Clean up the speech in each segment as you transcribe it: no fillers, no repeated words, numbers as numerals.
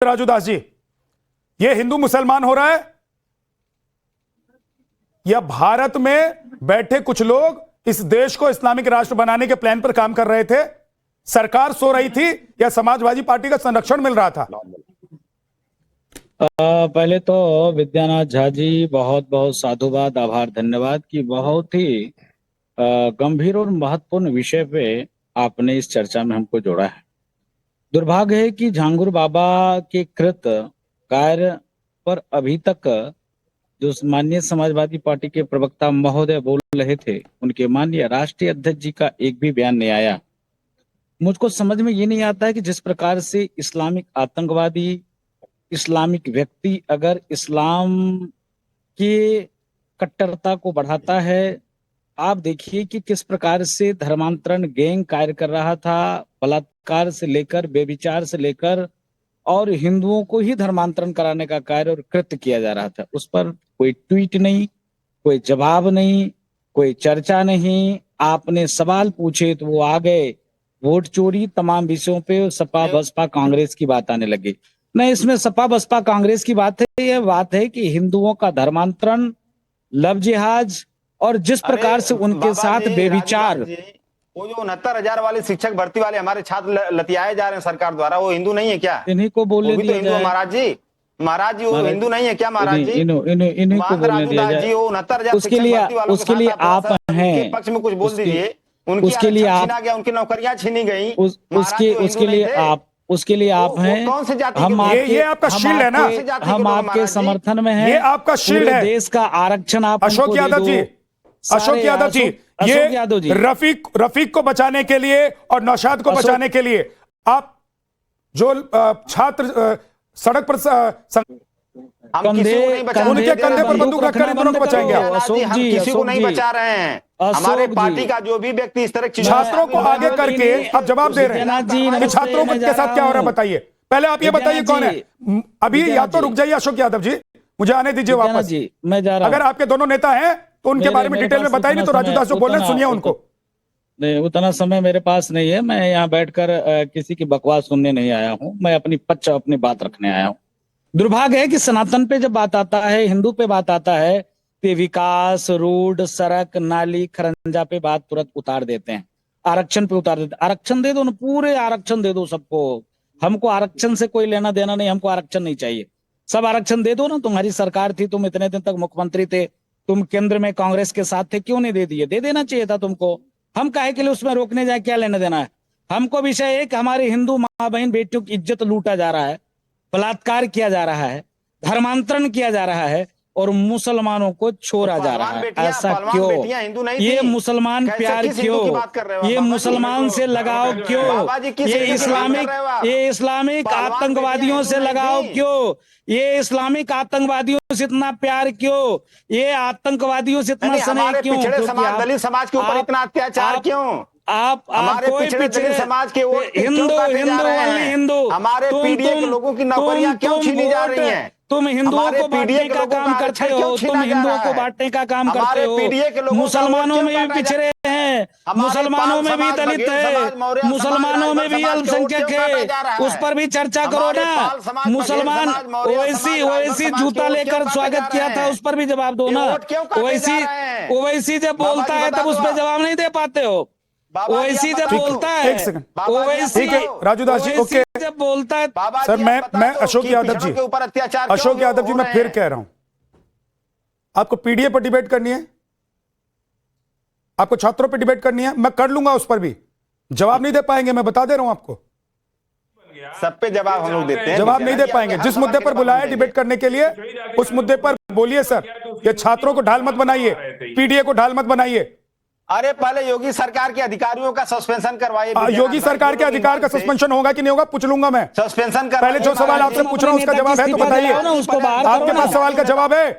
राजू दास जी, ये हिंदू मुसलमान हो रहा है या भारत में बैठे कुछ लोग इस देश को इस्लामिक राष्ट्र बनाने के प्लान पर काम कर रहे थे? सरकार सो रही थी या समाजवादी पार्टी का संरक्षण मिल रहा था? पहले तो विद्यानाथ झा जी बहुत बहुत साधुवाद, आभार, धन्यवाद कि बहुत ही गंभीर और महत्वपूर्ण विषय पे आपने इस चर्चा में हमको जोड़ा है। दुर्भाग्य है कि झांगुर बाबा के कृत कार्य पर अभी तक जो माननीय समाजवादी पार्टी के प्रवक्ता महोदय बोल रहे थे, उनके माननीय राष्ट्रीय अध्यक्ष जी का एक भी बयान नहीं आया। मुझको समझ में ये नहीं आता है कि जिस प्रकार से इस्लामिक आतंकवादी, इस्लामिक व्यक्ति अगर इस्लाम की कट्टरता को बढ़ाता है, आप देखिए कि किस प्रकार से धर्मांतरण गैंग कार्य कर रहा था, बलात्कार से लेकर, बेविचार से लेकर और हिंदुओं को ही धर्मांतरण कराने का कार्य और कृत्य किया जा रहा था। उस पर कोई ट्वीट नहीं, कोई जवाब नहीं, कोई चर्चा नहीं। आपने सवाल पूछे तो वो आ गए वोट चोरी, तमाम विषयों पे सपा बसपा कांग्रेस की बात आने लगी। नहीं, इसमें सपा बसपा कांग्रेस की बात है, यह बात है कि हिंदुओं का धर्मांतरण, लव जिहाद और जिस प्रकार से उनके साथ बेविचार, वो जो 69,000 वाले शिक्षक भर्ती वाले हमारे छात्र लतियाए जा रहे हैं सरकार द्वारा, वो हिंदू नहीं है क्या? इन्हीं को बोलने दिया हिंदू जाए। महाराज जी, वो हिंदू नहीं है क्या महाराज जी? इन्हीं को बोलने दिया जाए। उसके लिए आप हैं, पक्ष में कुछ बोल दीजिए। उसके लिए आप, छीना गया, उनकी नौकरियां छीनी गई, उसके लिए आप हैं। कौन से जाति हम ये आपका शील्ड है ना, हम आपके समर्थन में हैं। ये आपका शील्ड है। देश का आरक्षण आप अशोक यादव जी, ये रफीक को बचाने के लिए और नौशाद को बचाने के लिए आप जो छात्र सड़क पर उनके कंधे पर बंदूक रखकर इन दोनों को बचाएंगे आप? हम किसी को नहीं बचा रहे हैं। हमारे पार्टी का जो भी व्यक्ति इस तरह छात्रों को आगे करके आप जवाब दे रहे हैं, छात्रों के साथ क्या हो रहा है बताइए। पहले आप ये बताइए कौन है अभी? या तो रुक जाइए अशोक यादव जी, मुझे आने दीजिए वापस। मैं जा रहा हूं। अगर आपके दोनों नेता हैं तो उनके बारे में डिटेल में बताइए, नहीं तो राजू दास जो बोल रहे हैं सुनिए उनको। नहीं, उतना समय मेरे पास नहीं है। मैं यहाँ बैठकर किसी की बकवास सुनने नहीं आया हूँ। मैं अपनी बात रखने आया हूँ। दुर्भाग्य है कि सनातन पे जब बात आता है, हिंदू पे बात आता है, तो विकास, रोड, सड़क, नाली, खरंजा पे बात तुरंत उतार देते हैं, आरक्षण पे उतार देते हैं। आरक्षण दे दो ना, पूरे आरक्षण दे दो सबको। हमको आरक्षण से कोई लेना देना नहीं, हमको आरक्षण नहीं चाहिए। सब आरक्षण दे दो ना। तुम्हारी सरकार थी, तुम इतने दिन तक मुख्यमंत्री थे, तुम केंद्र में कांग्रेस के साथ थे, क्यों नहीं दे दिए? दे देना चाहिए था तुमको। हम काहे के लिए उसमें रोकने जाए? क्या लेना देना है हमको? विषय है कि हमारे हिंदू माँ बहन बेटियों की इज्जत लूटा जा रहा है, बलात्कार किया जा रहा है, धर्मांतरण किया जा रहा है और मुसलमानों को छोड़ा जा रहा है। ऐसा क्यों? ये मुसलमान प्यार क्यों? ये मुसलमान से लगाव क्यों? ये इस्लामिक आतंकवादियों से लगाव क्यों? ये इस्लामिक आतंकवादियों से इतना प्यार क्यों? ये आतंकवादियों से इतना स्नेह क्यों? दलित समाज के ऊपर इतना अत्याचार क्यों? आप कोई पिछड़े समाज के हिंदू हमारे पीडीए के लोगों की नौकरियां क्यों छीनी जा रही हैं? तुम हिंदुओं को बांटने का काम करते हो, तुम हिंदुओं को बांटने का काम करते हो। मुसलमानों में भी पिछड़े हैं, मुसलमानों में भी दलित है, मुसलमानों में भी अल्पसंख्यक है, उस पर भी चर्चा करो ना। मुसलमान ओवैसी जूता लेकर स्वागत किया था, उस पर भी जवाब दो ना। ओवैसी जब बोलता है तब उस पर जवाब नहीं दे पाते हो। ओवैसी जब बोलता है, ओवैसी राजू दास जी ओके जब बोलता है। सर मैं अशोक यादव जी मैं फिर कह रहा हूं, आपको पीडीए पर डिबेट करनी है, आपको छात्रों पर डिबेट करनी है, मैं कर लूंगा। उस पर भी जवाब नहीं दे पाएंगे, मैं बता दे रहा हूं आपको। सब पे जवाब हम लोग देते हैं, जवाब नहीं दे पाएंगे। जिस मुद्दे पर बुलाया डिबेट करने के लिए उस मुद्दे पर बोलिए सर। ये छात्रों को ढाल मत बनाइए, पीडीए को ढाल मत बनाइए। अरे पहले योगी सरकार के अधिकारियों का सस्पेंशन करवाइए। योगी सरकार के अधिकार का सस्पेंशन होगा कि नहीं होगा पूछ लूंगा मैं। सस्पेंशन पहले जो सवाल आपसे पूछ रहा हूं उसका जवाब है तो बताइए। आपके पास सवाल का जवाब है?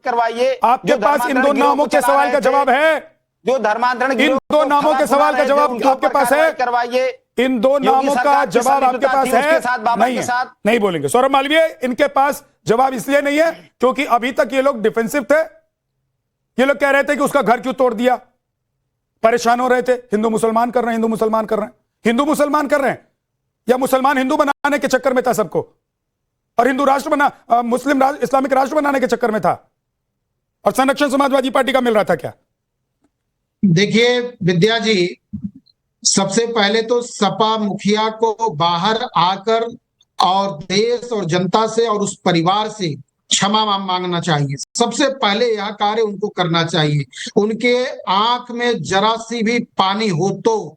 करवाइए। आपके पास इन दो नामों के सवाल का जवाब है? जो धर्मांतरण, इन दो नामों के सवाल का जवाब आपके पास है? करवाइए। इन दो नामों का जवाब आपके पास है? नहीं बोलेंगे। सौरभ मालवीय, इनके पास जवाब इसलिए नहीं है क्योंकि अभी तक ये लोग डिफेंसिव थे। ये लोग कह रहे थे कि उसका घर क्यों तोड़ दिया, परेशान हो रहे थे। हिंदू मुसलमान कर रहे हैं, हिंदू मुसलमान कर रहे हैं, हिंदू मुसलमान कर रहे हैं, या मुसलमान हिंदू बनाने के चक्कर में था सबको। और हिंदू राष्ट्र बना, मुस्लिम इस्लामिक राष्ट्र बनाने के चक्कर में था, और संरक्षण समाजवादी पार्टी का मिल रहा था क्या? देखिए विद्या जी, सबसे पहले तो सपा मुखिया को बाहर आकर और देश और जनता से और उस परिवार से क्षमा मांगना चाहिए। सबसे पहले यह कार्य उनको करना चाहिए। उनके आंख में जरा सी भी पानी हो तो,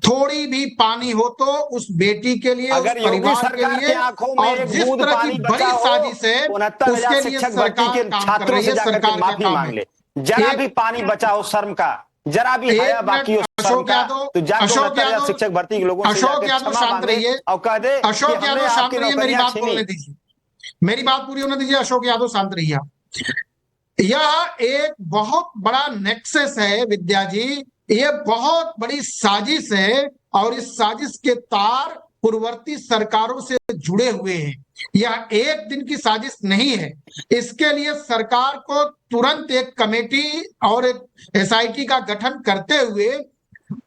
थोड़ी भी पानी हो तो उस बेटी के लिए, उस परिवार के लिए, और जिस तरह की बड़ी साजिश है उसके लिए सरकार काम कर रही है। सरकार का काम है, जरा भी पानी बचा हो, शर्म का जरा भी हया बाकी हो, अशोक यादव शिक्षक भर्ती के लोगों से अशोक यादव शांत रहिए, और कह दे अशोक यादव शांत रहिए, मेरी बात बोलने दीजिए, मेरी बात पूरी होने दीजिए। अशोक यादव शांत रहिए। यह एक बहुत बड़ा नेक्सस है विद्या जी, ये बहुत बड़ी साजिश है, और इस साजिश के तार पूर्ववर्ती सरकारों से जुड़े हुए हैं। यह एक दिन की साजिश नहीं है। इसके लिए सरकार को तुरंत एक कमेटी और एक एसआईटी का गठन करते हुए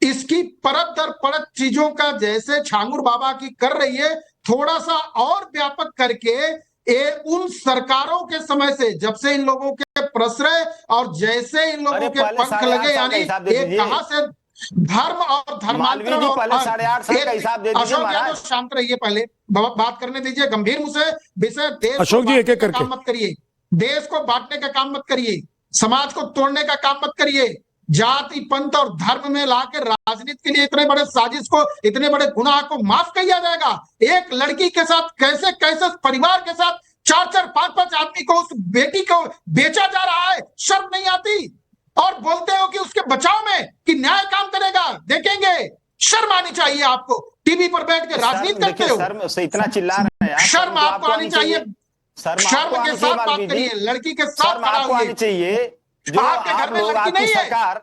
इसकी परत दर परत चीजों का, जैसे छांगुर बाबा की कर रही है, थोड़ा सा और व्यापक करके उन सरकारों के समय से, जब से इन लोगों के प्रश्रय और जैसे इन लोगों के पंख लगे, यानी एक कहां से धर्म और धर्मांतरण, अशोक यादव शांत रहिए, पहले बात करने दीजिए, गंभीर विषय, देश अशोक जी एक एक करके काम मत करिए, देश को बांटने का काम मत करिए, समाज को तोड़ने का काम मत करिए, जाति पंथ और धर्म में लाकर राजनीति के लिए इतने बड़े साजिश को, इतने बड़े गुनाह को माफ किया जाएगा? एक लड़की के साथ कैसे कैसे परिवार के साथ 4-4, 5-5 आदमी को, उस बेटी को बेचा जा रहा है, शर्म नहीं आती? और बोलते हो कि उसके बचाव में कि न्याय काम करेगा, देखेंगे, शर्म आनी चाहिए आपको। टीवी पर बैठ के राजनीति करते हो, शर्म से इतना चिल्ला रहे हैं, शर्म आपको आनी चाहिए, शर्म के साथ बात करिए, लड़की के साथ खड़ा होइए। चाहिए जो आपके घर में लड़की नहीं है,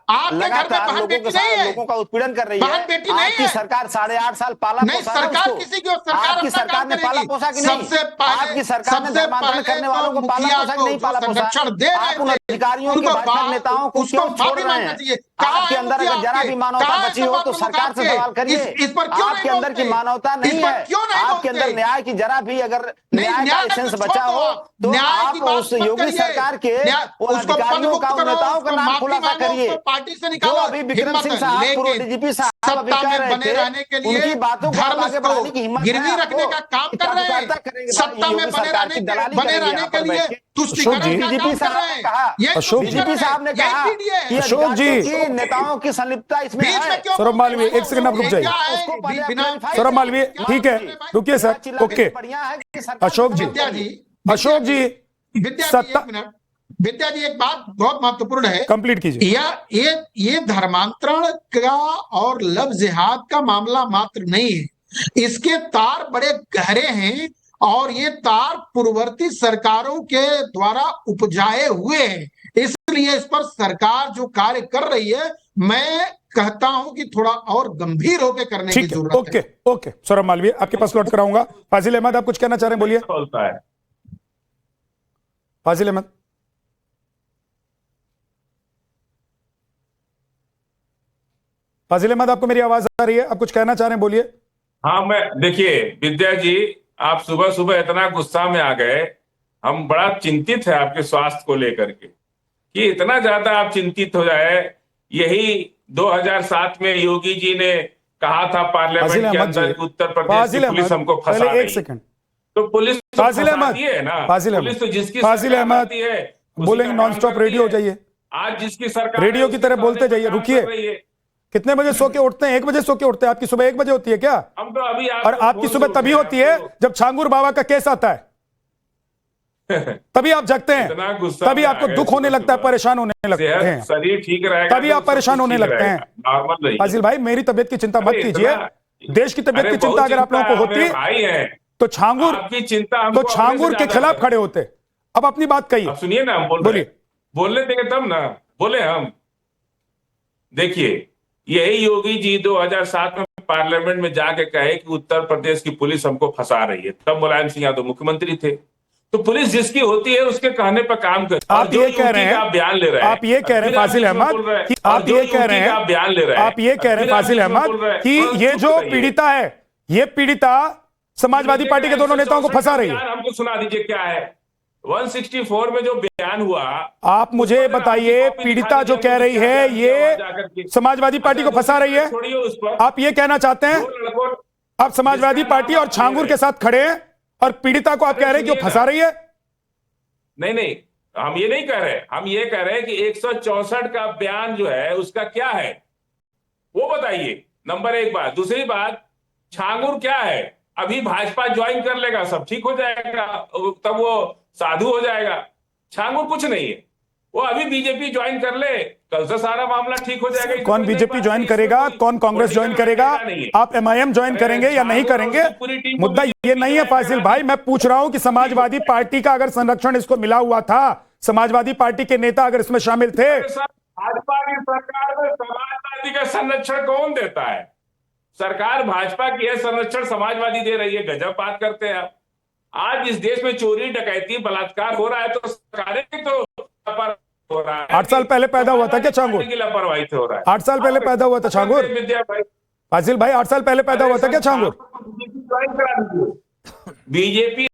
आपके घर में बहन बेटी नहीं है, लोगों का उत्पीड़न कर रही है, बहन बेटी नहीं है। सरकार 8.5 साल पाला नहीं, सरकार किसी की, आपकी सरकार ने पाला पोसा कि नहीं? सबसे पहले, आपकी सरकार ने धर्मांतरण करने वालों को पाला पोसा कि नहीं पाला पोसा? संरक्षण दे रहे आप उन अधिकारियों के भाजपा नेताओं को क्यों छोड़ रहे हैं? आपके अंदर अगर जरा भी मानवता बची हो तो सरकार से सवाल करिए। इस पर क्यों आपके अंदर की मानवता नहीं है, आपके अंदर न्याय की जरा भी अगर न्याय का एसेंस बचा हो तो आप उस योगी सरकार के अधिकारियों का, नेताओं का नाम खुलासा करिए। पार्टी से जो निकालो, अभी विक्रम सिंह साहब, पूर्व डीजीपी साहब अभी कह रहे थे, उनकी बातों को आगे बढ़ाने की हिम्मत गिरवी रखने का काम कर रहे हैं, सत्ता में बने रहने के लिए तुष्टीकरण का काम कर रहे हैं। अशोक जी, डीजीपी साहब ने कहा कि अशोक जी, नेताओं की संलिप्तता इसमें है। सौरभ मालवीय एक सेकंड आप रुक जाइए। सौरभ मालवीय ठीक है, रुकिए सर, ओके। अशोक जी, अशोक जी, विद्या जी एक बात बहुत महत्वपूर्ण है, कंप्लीट कीजिए। ये धर्मांतरण का और लव जिहाद का मामला मात्र नहीं है, इसके तार बड़े गहरे हैं, और ये तार पूर्ववर्ती सरकारों के द्वारा उपजाए हुए हैं। इसलिए इस पर सरकार जो कार्य कर रही है, मैं कहता हूं कि थोड़ा और गंभीर होकर करने की जरूरत है। ओके ओके, सौरभ मालवीय आपके पास लौट कर आऊंगा। फाजिल अहमद आप कुछ कहना चाह रहे हैं, बोलिए। फाजिल अहमद, फाजिल अहमद आपको मेरी आवाज आ रही है? आप कुछ कहना चाह रहे हैं, बोलिए। हाँ, मैं, देखिए विद्या जी, आप सुबह सुबह इतना गुस्सा में आ गए, हम बड़ा चिंतित है आपके स्वास्थ्य को लेकर के, कि इतना ज्यादा आप चिंतित हो जाए। यही 2007 में योगी जी ने कहा था पार्लियामेंट के अंदर, उत्तर प्रदेश की पुलिस हमको फंसा रही है। तो पुलिस तो फंसाती है ना, पुलिस तो जिसकी फंसाती है बोलेंगे नॉन स्टॉप रेडियो हो जाइए, आज जिसकी सरकार रेडियो की तरह बोलते जाइए। रुकिए, कितने बजे सो के उठते हैं? 1 बजे सो के उठते हैं। आपकी सुबह 1 बजे होती है क्या? हम तो अभी और आपकी सुबह तभी होती है जब छांगुर बाबा का केस आता है, तभी आप जगते हैं, तभी आपको दुख होने लगता है, परेशान होने लगते हैं, शरीर ठीक रहेगा तभी आप परेशान होने लगते हैं। फाजिल भाई, मेरी तबीयत की चिंता मत कीजिए, देश की तबीयत की चिंता अगर आप लोगों को होती तो छांगुर के खिलाफ खड़े होते। अब अपनी बात कहिए, सुनिए ना, बोलिए, बोलने देंगे तब ना बोले हम। देखिए, यही योगी जी 2007 में पार्लियामेंट में जाके कहे कि उत्तर प्रदेश की पुलिस हमको फंसा रही है, तब मुलायम सिंह यादव मुख्यमंत्री थे। तो पुलिस जिसकी होती है उसके कहने पर काम कर। आप ये कह रहे हैं, आप बयान ले रहे हैं, आप ये कह रहे हैं फाजिल अहमद कि आप ये कह रहे हैं, आप बयान ले रहे हैं, आप ये कह रहे हैं फाजिल अहमद कि ये जो पीड़िता है, ये पीड़िता समाजवादी पार्टी के दोनों नेताओं को फंसा रही है। हमको सुना दीजिए क्या है 164 में जो बयान हुआ। आप मुझे बताइए, पीड़िता जो कह रही है ये समाजवादी पार्टी को फंसा रही है, छोड़िए उस पर। आप ये कहना चाहते हैं आप समाजवादी पार्टी और छांगुर के साथ खड़े हैं और पीड़िता को आप कह रहे हैं कि वो फंसा रही है? नहीं, हम ये नहीं कह रहे, हम ये कह रहे हैं कि 164 का बयान जो है उसका क्या है वो बताइए, नंबर एक बात। दूसरी बात, छांगुर क्या है? अभी भाजपा ज्वाइन कर लेगा सब ठीक हो जाएगा, तब वो साधु हो जाएगा। छांगुर कुछ नहीं है, वो अभी बीजेपी ज्वाइन कर ले, कल से सारा मामला ठीक हो जाएगा। कौन बीजेपी ज्वाइन करेगा, कौन कांग्रेस ज्वाइन करेगा, आप एमआईएम ज्वाइन करेंगे या नहीं करेंगे, मुद्दा ये नहीं है फाजिल भाई। मैं पूछ रहा हूं कि समाजवादी पार्टी का अगर संरक्षण इसको मिला हुआ था, समाजवादी पार्टी के नेता अगर इसमें शामिल थे। भाजपा की सरकार में समाजवादी का संरक्षण कौन देता है? सरकार भाजपा की है, संरक्षण समाजवादी दे रही है। गजब बात करते हैं आप। आज इस देश में चोरी डकैती बलात्कार हो रहा है तो सरकारें तो हो रहा है। 8 साल पहले पैदा हुआ था क्या छांगुर? की लापरवाही से हो रहा है। 8 साल पहले पैदा हुआ था छांगुर? फाजिल भाई 8 साल पहले पैदा हुआ था क्या छांगुर? बीजेपी